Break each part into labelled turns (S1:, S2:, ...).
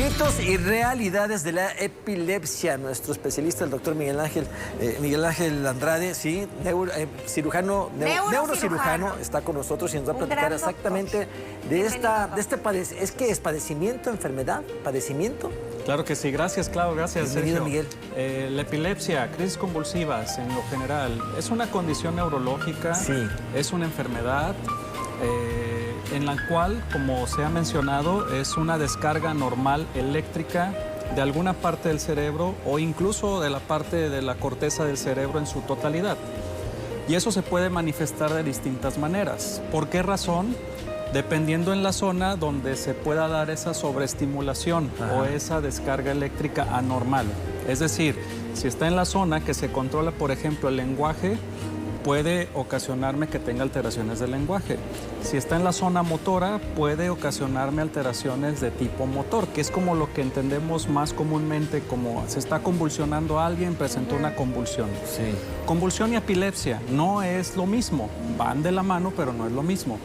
S1: Mitos y realidades de la epilepsia. Nuestro especialista, el doctor Miguel Ángel Andrade, sí, neurocirujano, está con nosotros y nos va a platicar exactamente de este padecimiento. ¿Es que es padecimiento, enfermedad, padecimiento?
S2: Claro que sí, gracias, Clau, gracias,
S1: Bienvenido,
S2: Sergio.
S1: Miguel.
S2: La epilepsia, crisis convulsivas en lo general, es una condición neurológica,
S1: sí,
S2: es una enfermedad en la cual, como se ha mencionado, es una descarga normal eléctrica de alguna parte del cerebro o incluso de la parte de la corteza del cerebro en su totalidad. Y eso se puede manifestar de distintas maneras. ¿Por qué razón? Dependiendo en la zona donde se pueda dar esa sobreestimulación o esa descarga eléctrica anormal. Es decir, si está en la zona que se controla, por ejemplo, el lenguaje, puede ocasionarme que tenga alteraciones del lenguaje. Si está en la zona motora, puede ocasionarme alteraciones de tipo motor, que es como lo que entendemos más comúnmente como se está convulsionando a alguien, presentó una convulsión.
S1: sí.
S2: Convulsión y epilepsia no es lo mismo, van de la mano, pero no es lo mismo.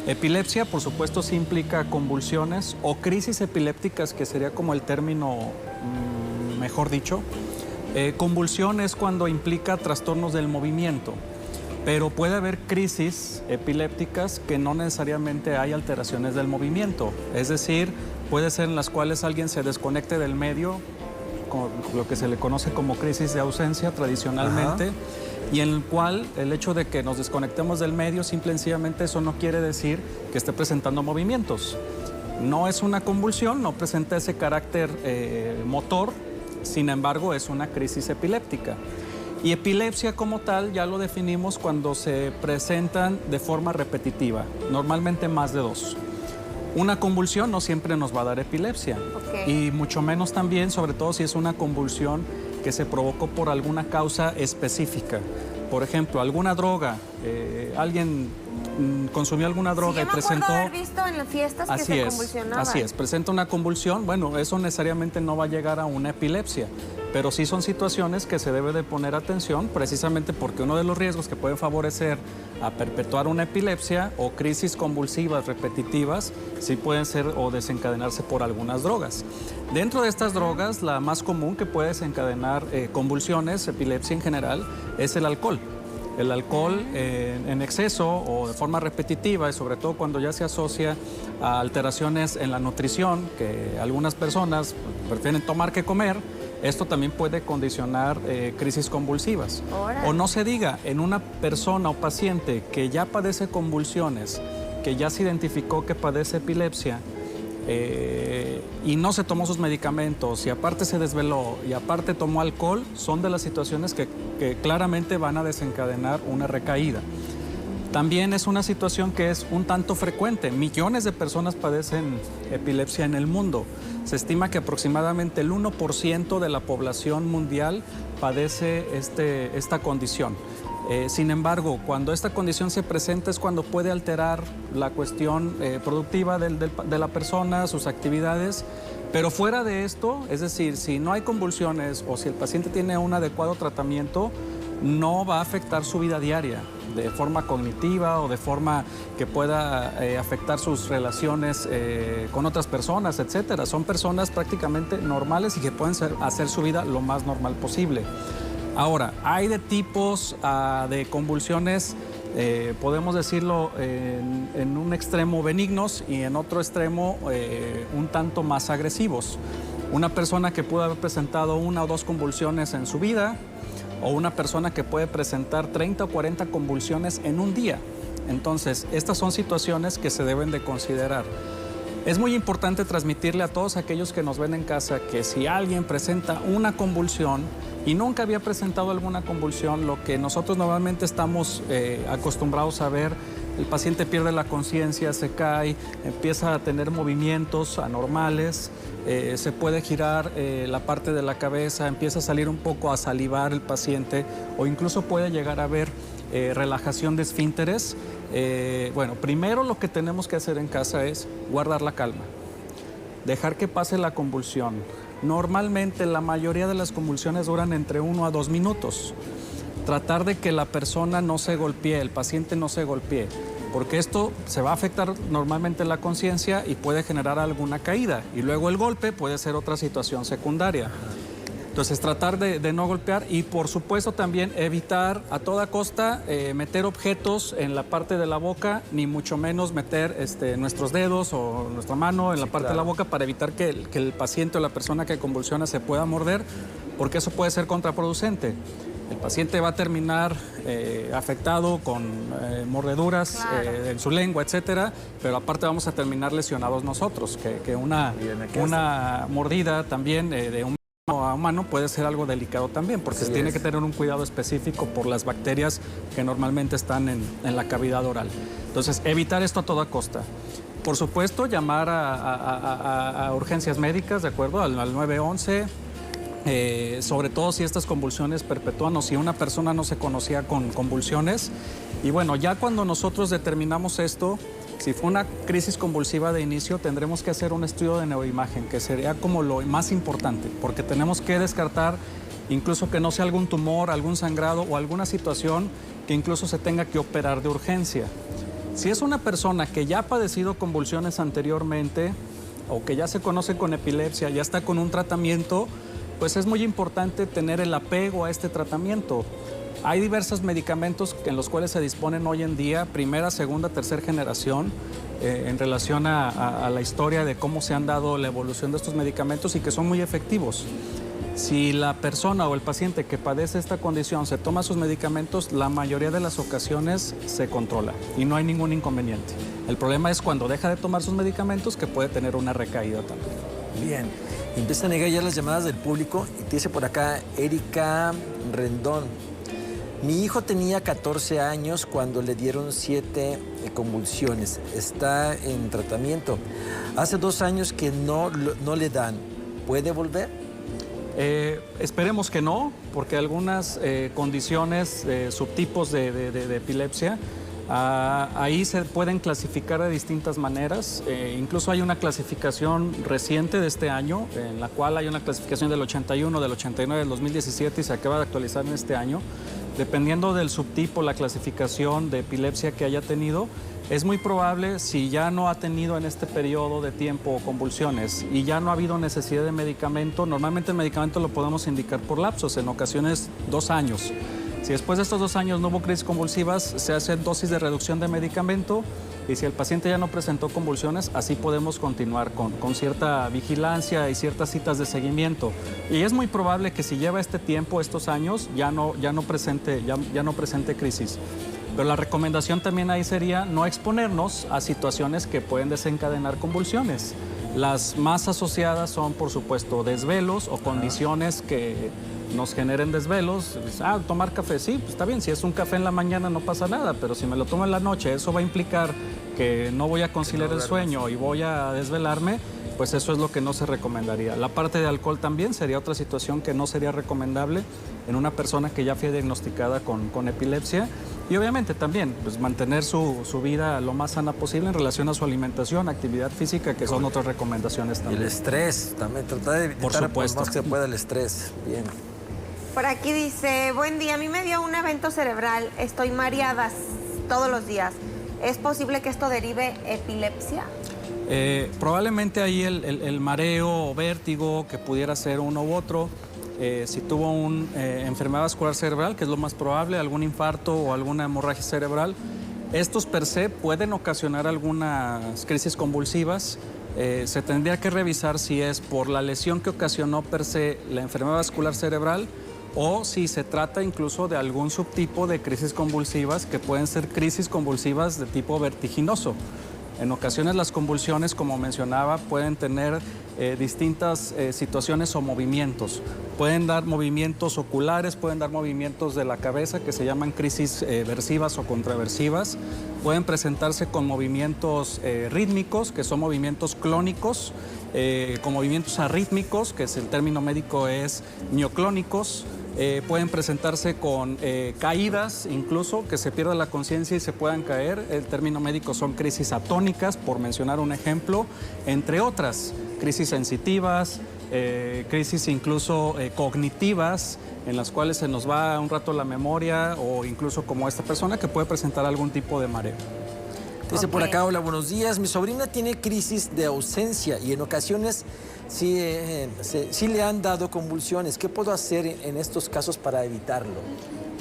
S2: Epilepsia, por supuesto, sí implica convulsiones o crisis epilépticas, que sería como el término mejor dicho. Convulsión es cuando implica trastornos del movimiento, pero puede haber crisis epilépticas que no necesariamente hay alteraciones del movimiento. Es decir, puede ser en las cuales alguien se desconecte del medio, con lo que se le conoce como crisis de ausencia tradicionalmente, y en el cual el hecho de que nos desconectemos del medio, simple y sencillamente eso no quiere decir que esté presentando movimientos. No es una convulsión, no presenta ese carácter motor, sin embargo es una crisis epiléptica. Y epilepsia como tal ya lo definimos cuando se presentan de forma repetitiva, normalmente más de 2. Una convulsión no siempre nos va a dar epilepsia, y mucho menos también, sobre todo si es una convulsión que se provocó por alguna causa específica. Por ejemplo, alguna droga, alguien consumió alguna droga y presentó...
S3: haber visto en las fiestas que se convulsionaban.
S2: Así es, presenta una convulsión, bueno, eso necesariamente no va a llegar a una epilepsia, pero sí son situaciones que se debe de poner atención, precisamente porque uno de los riesgos que pueden favorecer a perpetuar una epilepsia o crisis convulsivas repetitivas sí pueden ser o desencadenarse por algunas drogas. Dentro de estas drogas, la más común que puede desencadenar convulsiones, epilepsia en general, es el alcohol. El alcohol en exceso o de forma repetitiva, y sobre todo cuando ya se asocia a alteraciones en la nutrición, que algunas personas prefieren tomar que comer, esto también puede condicionar crisis convulsivas. O no se diga, en una persona o paciente que ya padece convulsiones, que ya se identificó que padece epilepsia, y no se tomó sus medicamentos, y aparte se desveló, y aparte tomó alcohol, son de las situaciones que claramente van a desencadenar una recaída. También es una situación que es un tanto frecuente. Millones de personas padecen epilepsia en el mundo. Se estima que aproximadamente el 1% de la población mundial padece esta condición. Sin embargo, cuando esta condición se presenta es cuando puede alterar la cuestión productiva de la persona, sus actividades. Pero fuera de esto, es decir, si no hay convulsiones o si el paciente tiene un adecuado tratamiento, no va a afectar su vida diaria de forma cognitiva o de forma que pueda afectar sus relaciones con otras personas, etcétera. Son personas prácticamente normales y que pueden hacer su vida lo más normal posible. Ahora, hay de tipos de convulsiones, podemos decirlo, en un extremo benignos y en otro extremo un tanto más agresivos. Una persona que pudo haber presentado 1 o 2 convulsiones en su vida, o una persona que puede presentar 30 o 40 convulsiones en un día. Entonces, estas son situaciones que se deben de considerar. Es muy importante transmitirle a todos aquellos que nos ven en casa que si alguien presenta una convulsión y nunca había presentado alguna convulsión, lo que nosotros normalmente estamos acostumbrados a ver, el paciente pierde la conciencia, se cae, empieza a tener movimientos anormales, se puede girar la parte de la cabeza, empieza a salir un poco a salivar el paciente, o incluso puede llegar a haber relajación de esfínteres. Bueno, primero lo que tenemos que hacer en casa es guardar la calma, dejar que pase la convulsión. Normalmente la mayoría de las convulsiones duran entre 1 a 2 minutos. Tratar de que la persona no se golpee, el paciente no se golpee. porque esto se va a afectar normalmente la conciencia y puede generar alguna caída. Y luego el golpe puede ser otra situación secundaria. Entonces, tratar de no golpear y, por supuesto, también evitar a toda costa meter objetos en la parte de la boca, ni mucho menos meter nuestros dedos o nuestra mano en la parte de la boca para evitar que el paciente o la persona que convulsiona se pueda morder, porque eso puede ser contraproducente. El paciente va a terminar afectado con mordeduras en su lengua, etcétera, pero aparte vamos a terminar lesionados nosotros, que una mordida también de un a humano puede ser algo delicado también, porque se tiene que tener un cuidado específico por las bacterias que normalmente están en la cavidad oral. Entonces, evitar esto a toda costa. Por supuesto, llamar a urgencias médicas, ¿de acuerdo? Al 911, sobre todo si estas convulsiones perpetúan o si una persona no se conocía con convulsiones. Y bueno, ya cuando nosotros determinamos esto, si fue una crisis convulsiva de inicio, tendremos que hacer un estudio de neuroimagen, que sería como lo más importante, porque tenemos que descartar incluso que no sea algún tumor, algún sangrado o alguna situación que incluso se tenga que operar de urgencia. Si es una persona que ya ha padecido convulsiones anteriormente o que ya se conoce con epilepsia, ya está con un tratamiento, pues es muy importante tener el apego a este tratamiento. Hay diversos medicamentos en los cuales se disponen hoy en día, primera, segunda, tercera generación, en relación a la historia de cómo se han dado la evolución de estos medicamentos y que son muy efectivos. Si la persona o el paciente que padece esta condición se toma sus medicamentos, la mayoría de las ocasiones se controla y no hay ningún inconveniente. El problema es cuando deja de tomar sus medicamentos, que puede tener una recaída también.
S1: Bien, empiezan a llegar ya las llamadas del público y te dice por acá Erika Rendón. Mi hijo tenía 14 años cuando le dieron 7 convulsiones. Está en tratamiento. Hace 2 años que no le dan. ¿Puede volver?
S2: Esperemos que no, porque algunas condiciones, subtipos de epilepsia, ahí se pueden clasificar de distintas maneras. Incluso hay una clasificación reciente de este año, en la cual hay una clasificación del 81, del 89, del 2017 y se acaba de actualizar en este año. Dependiendo del subtipo, la clasificación de epilepsia que haya tenido, es muy probable, si ya no ha tenido en este periodo de tiempo convulsiones y ya no ha habido necesidad de medicamento, normalmente el medicamento lo podemos indicar por lapsos, en ocasiones 2 años. Si después de estos 2 años no hubo crisis convulsivas, se hace dosis de reducción de medicamento y si el paciente ya no presentó convulsiones, así podemos continuar con cierta vigilancia y ciertas citas de seguimiento. Y es muy probable que si lleva este tiempo, estos años, ya no presente crisis. Pero la recomendación también ahí sería no exponernos a situaciones que pueden desencadenar convulsiones. Las más asociadas son, por supuesto, desvelos o condiciones que nos generen desvelos. Tomar café, sí, pues está bien, si es un café en la mañana no pasa nada, pero si me lo tomo en la noche, eso va a implicar que no voy a conciliar el sueño y voy a desvelarme, pues eso es lo que no se recomendaría. La parte de alcohol también sería otra situación que no sería recomendable en una persona que ya fue diagnosticada con epilepsia. Y obviamente también pues, mantener su vida lo más sana posible en relación a su alimentación, actividad física, que son otras recomendaciones también.
S1: Y el estrés, también tratar de evitar por más que se pueda el estrés. Bien.
S3: Por aquí dice, buen día, a mí me dio un evento cerebral, estoy mareada todos los días. ¿Es posible que esto derive epilepsia?
S2: Probablemente ahí el mareo o vértigo, que pudiera ser uno u otro, si tuvo una enfermedad vascular cerebral, que es lo más probable, algún infarto o alguna hemorragia cerebral, estos per se pueden ocasionar algunas crisis convulsivas. Se tendría que revisar si es por la lesión que ocasionó per se la enfermedad vascular cerebral o si se trata incluso de algún subtipo de crisis convulsivas que pueden ser crisis convulsivas de tipo vertiginoso. En ocasiones las convulsiones, como mencionaba, pueden tener distintas situaciones o movimientos. Pueden dar movimientos oculares, pueden dar movimientos de la cabeza que se llaman crisis versivas o contraversivas. Pueden presentarse con movimientos rítmicos, que son movimientos clónicos, con movimientos arrítmicos, que es el término médico es mioclónicos. Pueden presentarse con caídas, incluso que se pierda la conciencia y se puedan caer. El término médico son crisis atónicas, por mencionar un ejemplo, entre otras. Crisis sensitivas, crisis incluso cognitivas, en las cuales se nos va un rato la memoria o incluso como esta persona que puede presentar algún tipo de mareo.
S1: Dice por
S3: Ok.
S1: acá, hola, buenos días. Mi sobrina tiene crisis de ausencia y en ocasiones sí, sí le han dado convulsiones. ¿Qué puedo hacer en estos casos para evitarlo?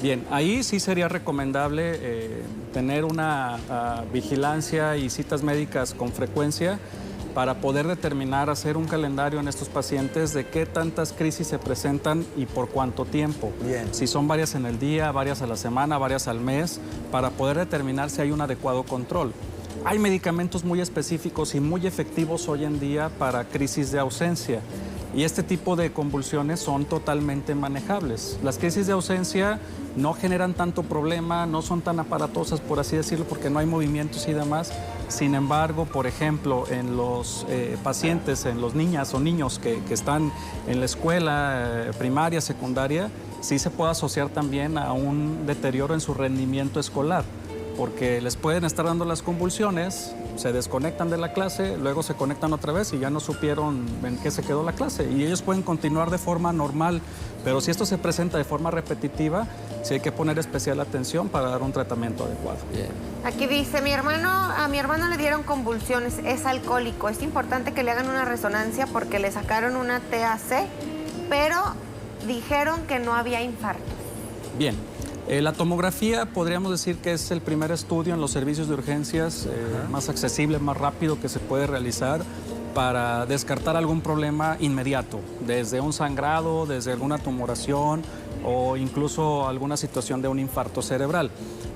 S2: Bien, ahí sí sería recomendable tener una vigilancia y citas médicas con frecuencia para poder determinar, hacer un calendario en estos pacientes de qué tantas crisis se presentan y por cuánto tiempo.
S1: Bien.
S2: Si son varias en el día, varias a la semana, varias al mes, para poder determinar si hay un adecuado control. Hay medicamentos muy específicos y muy efectivos hoy en día para crisis de ausencia. Y este tipo de convulsiones son totalmente manejables. Las crisis de ausencia no generan tanto problema, no son tan aparatosas, por así decirlo, porque no hay movimientos y demás. Sin embargo, por ejemplo, en los pacientes, en los niñas o niños que están en la escuela primaria, secundaria, sí se puede asociar también a un deterioro en su rendimiento escolar, porque les pueden estar dando las convulsiones, se desconectan de la clase, luego se conectan otra vez y ya no supieron en qué se quedó la clase. Y ellos pueden continuar de forma normal, pero si esto se presenta de forma repetitiva, sí hay que poner especial atención para dar un tratamiento adecuado.
S1: Bien.
S3: Aquí dice, a mi hermano le dieron convulsiones, es alcohólico. Es importante que le hagan una resonancia porque le sacaron una TAC, pero dijeron que no había infarto.
S2: Bien. La tomografía podríamos decir que es el primer estudio en los servicios de urgencias más accesible, más rápido que se puede realizar para descartar algún problema inmediato, desde un sangrado, desde alguna tumoración o incluso alguna situación de un infarto cerebral.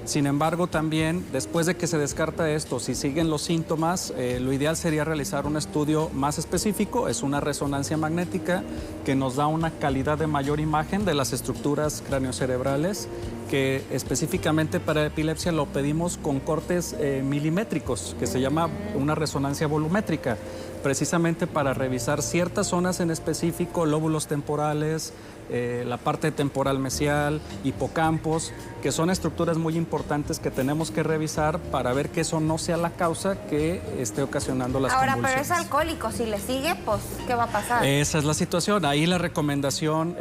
S2: Sin embargo, también después de que se descarta esto, si siguen los síntomas, lo ideal sería realizar un estudio más específico, es una resonancia magnética que nos da una calidad de mayor imagen de las estructuras craneocerebrales, que específicamente para epilepsia lo pedimos con cortes milimétricos, que se llama una resonancia volumétrica, precisamente para revisar ciertas zonas en específico, lóbulos temporales, la parte temporal mesial, hipocampos, que son estructuras muy importantes que tenemos que revisar para ver que eso no sea la causa que esté ocasionando las
S3: Ahora,
S2: convulsiones.
S3: pero es alcohólico, si le sigue, pues, ¿qué va a pasar?
S2: Esa es la situación. Ahí la recomendación,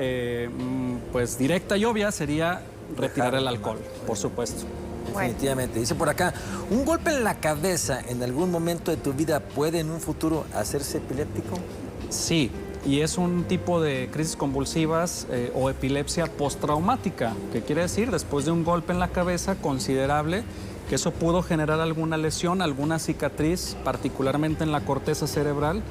S2: pues directa y obvia, sería retirar el alcohol, por supuesto.
S3: Bueno.
S1: Definitivamente. Dice por acá, ¿un golpe en la cabeza en algún momento de tu vida puede en un futuro hacerse epiléptico?
S2: Sí, y es un tipo de crisis convulsivas o epilepsia postraumática, que quiere decir después de un golpe en la cabeza considerable, que eso pudo generar alguna lesión, alguna cicatriz, particularmente en la corteza cerebral,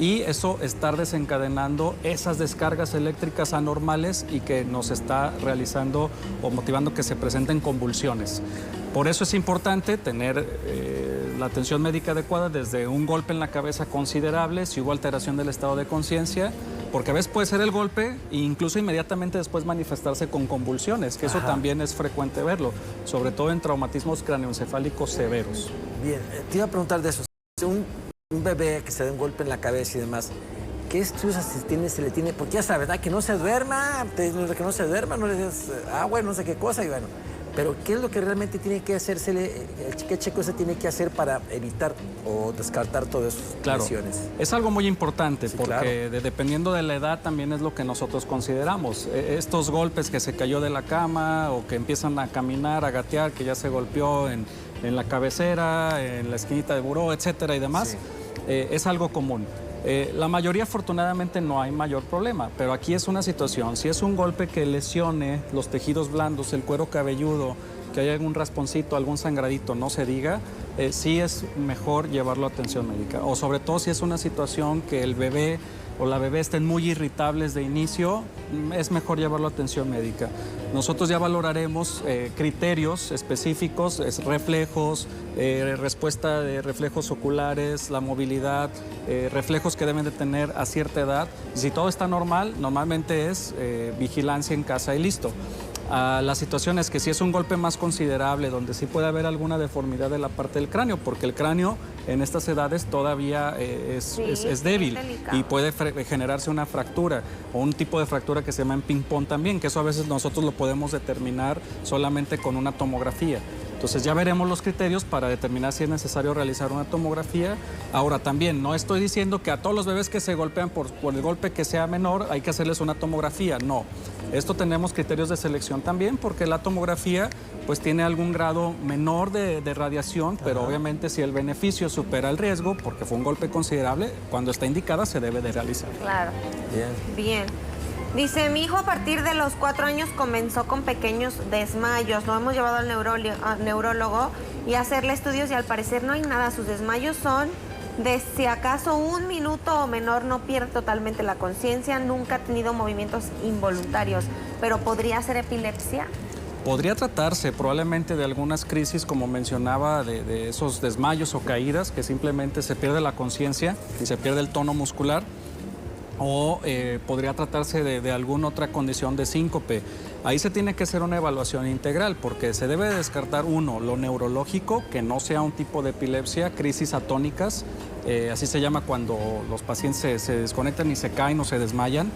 S2: y eso estar desencadenando esas descargas eléctricas anormales y que nos está realizando o motivando que se presenten convulsiones. Por eso es importante tener la atención médica adecuada desde un golpe en la cabeza considerable, si hubo alteración del estado de conciencia, porque a veces puede ser el golpe e incluso inmediatamente después manifestarse con convulsiones, que eso también es frecuente verlo, sobre todo en traumatismos craneoencefálicos severos.
S1: Bien, te iba a preguntar de eso. Un bebé que se da un golpe en la cabeza y demás, ¿qué estudios se le tiene? Porque ya sabes, ¿verdad? Que no se duerma, que no se duerma, no le des agua, no sé qué cosa, y bueno. Pero ¿qué es lo que realmente tiene que hacérsele? ¿Qué checo se tiene que hacer para evitar o descartar todas esas lesiones?
S2: Es algo muy importante
S1: Sí,
S2: porque
S1: claro.
S2: Dependiendo de la edad también es lo que nosotros consideramos. Estos golpes que se cayó de la cama o que empiezan a caminar, a gatear, que ya se golpeó en la cabecera, en la esquinita de buró, etcétera y demás,
S1: Sí.
S2: Es algo común. La mayoría afortunadamente no hay mayor problema, pero aquí es una situación, si es un golpe que lesione los tejidos blandos, el cuero cabelludo, que haya algún rasponcito, algún sangradito, no se diga, sí es mejor llevarlo a atención médica. O sobre todo si es una situación que el bebé o la bebé estén muy irritables de inicio, es mejor llevarlo a atención médica. Nosotros ya valoraremos criterios específicos, reflejos, respuesta de reflejos oculares, la movilidad, reflejos que deben de tener a cierta edad. Y si todo está normal, normalmente es vigilancia en casa y listo. Las situaciones que si es un golpe más considerable, donde sí puede haber alguna deformidad de la parte del cráneo, porque el cráneo en estas edades todavía es débil
S3: delicado.
S2: y puede generarse una fractura o un tipo de fractura que se llama en ping-pong también, que eso a veces nosotros lo podemos determinar solamente con una tomografía. Entonces ya veremos los criterios para determinar si es necesario realizar una tomografía. Ahora también, no estoy diciendo que a todos los bebés que se golpean por el golpe que sea menor hay que hacerles una tomografía, no. Esto tenemos criterios de selección también porque la tomografía pues tiene algún grado menor de radiación, pero obviamente si el beneficio supera el riesgo, porque fue un golpe considerable, cuando está indicada se debe de realizar.
S3: Claro. Bien. Dice, mi hijo a partir de los 4 años comenzó con pequeños desmayos. Lo hemos llevado al neurólogo y a hacerle estudios y al parecer no hay nada. Sus desmayos son de si acaso 1 minuto o menor, no pierde totalmente la conciencia, nunca ha tenido movimientos involuntarios. ¿Pero podría ser epilepsia?
S2: Podría tratarse probablemente de algunas crisis, como mencionaba, de esos desmayos o caídas, que simplemente se pierde la conciencia y se pierde el tono muscular. O podría tratarse de alguna otra condición de síncope. Ahí se tiene que hacer una evaluación integral porque se debe descartar, uno, lo neurológico, que no sea un tipo de epilepsia, crisis atónicas, así se llama cuando los pacientes se desconectan y se caen o se desmayan,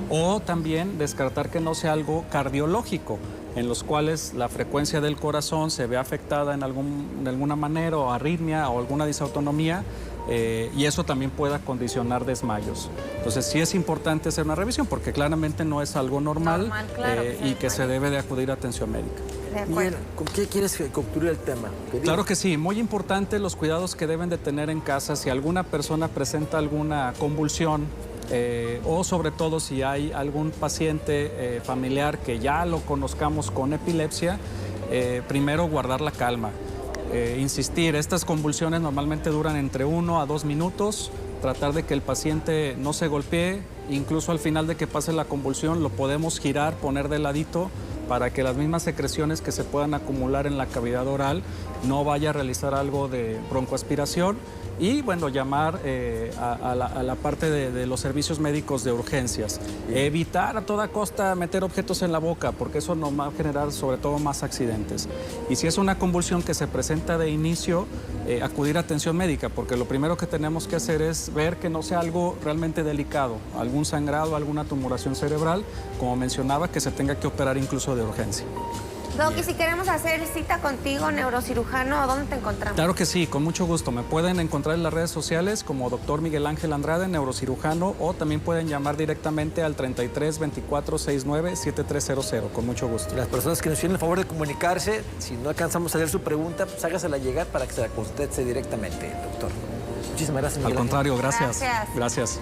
S2: o también descartar que no sea algo cardiológico, en los cuales la frecuencia del corazón se ve afectada de alguna manera, o arritmia o alguna disautonomía, y eso también pueda condicionar desmayos. Entonces sí es importante hacer una revisión porque claramente no es algo normal,
S3: claro,
S2: y que se debe de acudir a atención médica.
S1: Miguel, ¿con qué quieres concluir el tema?
S2: Claro que sí, muy importante los cuidados que deben de tener en casa si alguna persona presenta alguna convulsión, o sobre todo si hay algún paciente familiar que ya lo conozcamos con epilepsia, primero guardar la calma. Insistir, estas convulsiones normalmente duran entre 1 a 2 minutos, tratar de que el paciente no se golpee, incluso al final de que pase la convulsión lo podemos girar, poner de ladito para que las mismas secreciones que se puedan acumular en la cavidad oral no vaya a realizar algo de broncoaspiración y, bueno, llamar a la parte de los servicios médicos de urgencias. Evitar a toda costa meter objetos en la boca, porque eso nos va a generar sobre todo más accidentes. Y si es una convulsión que se presenta de inicio, acudir a atención médica, porque lo primero que tenemos que hacer es ver que no sea algo realmente delicado, algún sangrado, alguna tumoración cerebral, como mencionaba, que se tenga que operar incluso de urgencia.
S3: Doc, y si queremos hacer cita contigo, neurocirujano, ¿dónde te encontramos?
S2: Claro que sí, con mucho gusto. Me pueden encontrar en las redes sociales como Dr. Miguel Ángel Andrade, neurocirujano, o también pueden llamar directamente al 33 24 69 7300, con mucho gusto.
S1: Las personas que nos hicieron el favor de comunicarse, si no alcanzamos a hacer su pregunta, pues hágasela llegar para que se la conteste directamente, doctor. Muchísimas gracias, Miguel
S2: Al contrario, gracias.
S3: Gracias.
S2: Gracias.